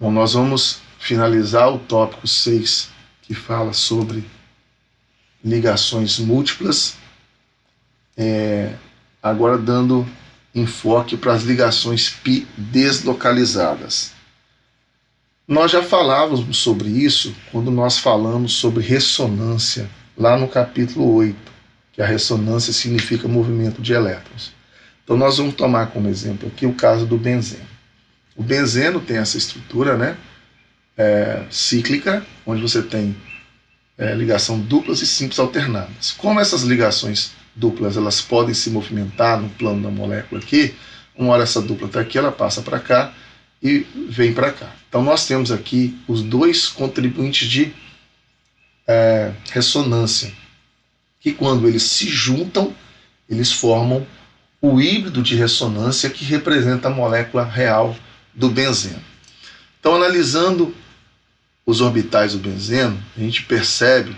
Bom, nós vamos finalizar o tópico 6, que fala sobre ligações múltiplas, agora dando enfoque para as ligações π deslocalizadas. Nós já falávamos sobre isso quando nós falamos sobre ressonância, lá no capítulo 8, que a ressonância significa movimento de elétrons. Então nós vamos tomar como exemplo aqui o caso do benzeno. O benzeno tem essa estrutura, né, cíclica, onde você tem ligação duplas e simples alternadas. Como essas ligações duplas elas podem se movimentar no plano da molécula aqui, uma hora essa dupla está aqui, ela passa para cá e vem para cá. Então nós temos aqui os dois contribuintes de ressonância, que quando eles se juntam, eles formam o híbrido de ressonância que representa a molécula real do benzeno. Então, analisando os orbitais do benzeno, a gente percebe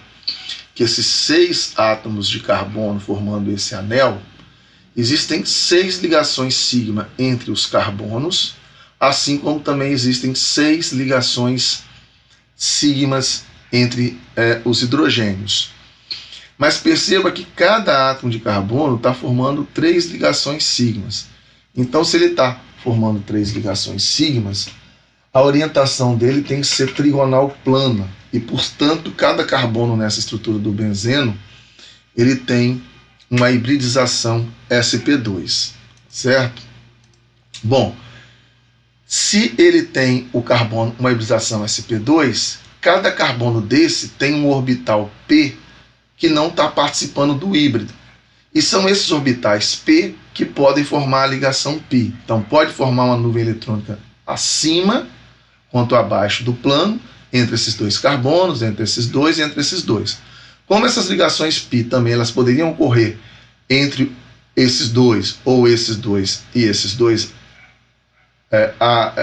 que esses 6 átomos de carbono formando esse anel, existem 6 ligações sigma entre os carbonos, assim como também existem 6 ligações sigmas entre os hidrogênios. Mas perceba que cada átomo de carbono está formando 3 ligações sigmas. Então, se ele está formando 3 ligações sigmas, a orientação dele tem que ser trigonal plana. E, portanto, cada carbono nessa estrutura do benzeno, ele tem uma hibridização sp2, certo? Bom, se ele tem o carbono, uma hibridização sp2, cada carbono desse tem um orbital p que não está participando do híbrido. E são esses orbitais p que podem formar a ligação π. Então pode formar uma nuvem eletrônica acima quanto abaixo do plano, entre esses dois carbonos, entre esses dois e entre esses dois. Como essas ligações π também elas poderiam ocorrer entre esses dois, ou esses dois e esses dois,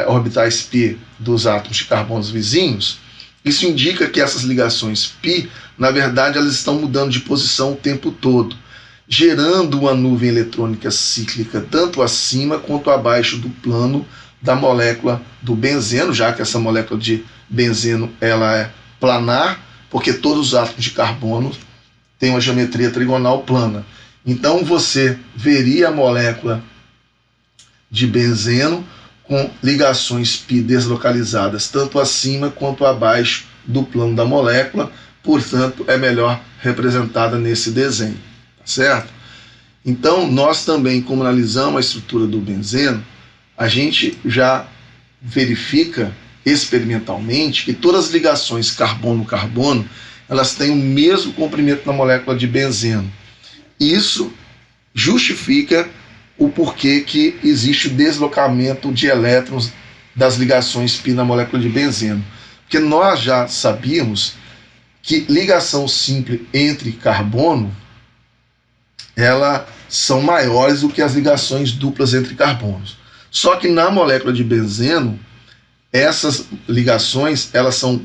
orbitais π dos átomos de carbonos vizinhos, isso indica que essas ligações π, na verdade, elas estão mudando de posição o tempo todo, gerando uma nuvem eletrônica cíclica tanto acima quanto abaixo do plano da molécula do benzeno, já que essa molécula de benzeno ela é planar, porque todos os átomos de carbono têm uma geometria trigonal plana. Então você veria a molécula de benzeno com ligações π deslocalizadas tanto acima quanto abaixo do plano da molécula, portanto é melhor representada nesse desenho, tá certo? Então nós também, como analisamos a estrutura do benzeno, a gente já verifica experimentalmente que todas as ligações carbono-carbono elas têm o mesmo comprimento na molécula de benzeno. Isso justifica o porquê que existe o deslocamento de elétrons das ligações π na molécula de benzeno. Porque nós já sabíamos que ligação simples entre carbono elas são maiores do que as ligações duplas entre carbonos. Só que na molécula de benzeno, essas ligações elas são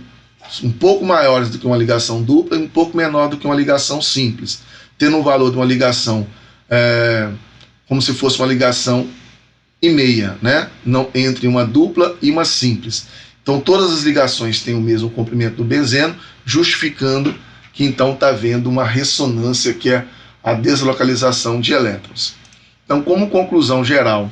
um pouco maiores do que uma ligação dupla e um pouco menor do que uma ligação simples, tendo um valor de uma ligação como se fosse uma ligação e meia, né? Não, entre uma dupla e uma simples. Então todas as ligações têm o mesmo comprimento do benzeno, justificando que então está havendo uma ressonância, que é a deslocalização de elétrons. Então, como conclusão geral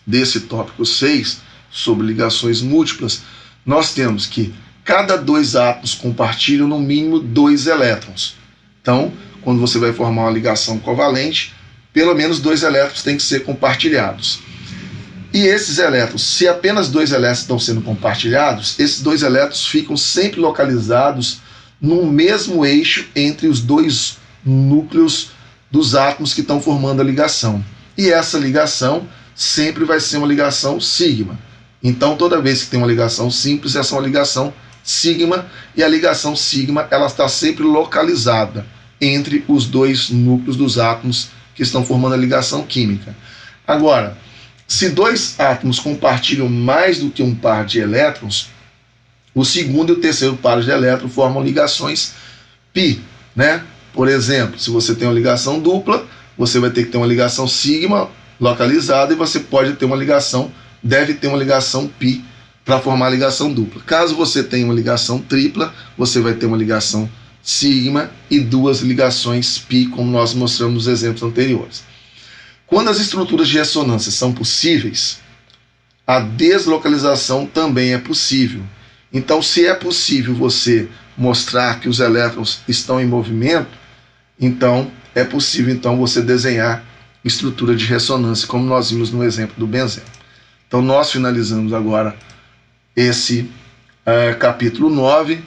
desse tópico 6, sobre ligações múltiplas, nós temos que cada 2 átomos compartilham no mínimo 2 elétrons. Então, quando você vai formar uma ligação covalente, pelo menos 2 elétrons têm que ser compartilhados. E esses elétrons, se apenas 2 elétrons estão sendo compartilhados, esses 2 elétrons ficam sempre localizados no mesmo eixo entre os 2 núcleos dos átomos que estão formando a ligação. E essa ligação sempre vai ser uma ligação sigma. Então, toda vez que tem uma ligação simples, essa é uma ligação sigma, e a ligação sigma ela está sempre localizada entre os 2 núcleos dos átomos que estão formando a ligação química. Agora, se 2 átomos compartilham mais do que um par de elétrons, o segundo e o terceiro par de elétrons formam ligações π, né? Por exemplo, se você tem uma ligação dupla, você vai ter que ter uma ligação sigma localizada, e você pode ter uma ligação, deve ter uma ligação π para formar ligação dupla. Caso você tenha uma ligação tripla, você vai ter uma ligação sigma e duas ligações pi, como nós mostramos nos exemplos anteriores. Quando as estruturas de ressonância são possíveis, a deslocalização também é possível. Então, se é possível você mostrar que os elétrons estão em movimento, então é possível então você desenhar estrutura de ressonância, como nós vimos no exemplo do benzeno. Então, nós finalizamos agora esse capítulo 9,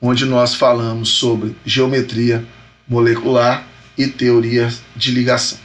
onde nós falamos sobre geometria molecular e teoria de ligação.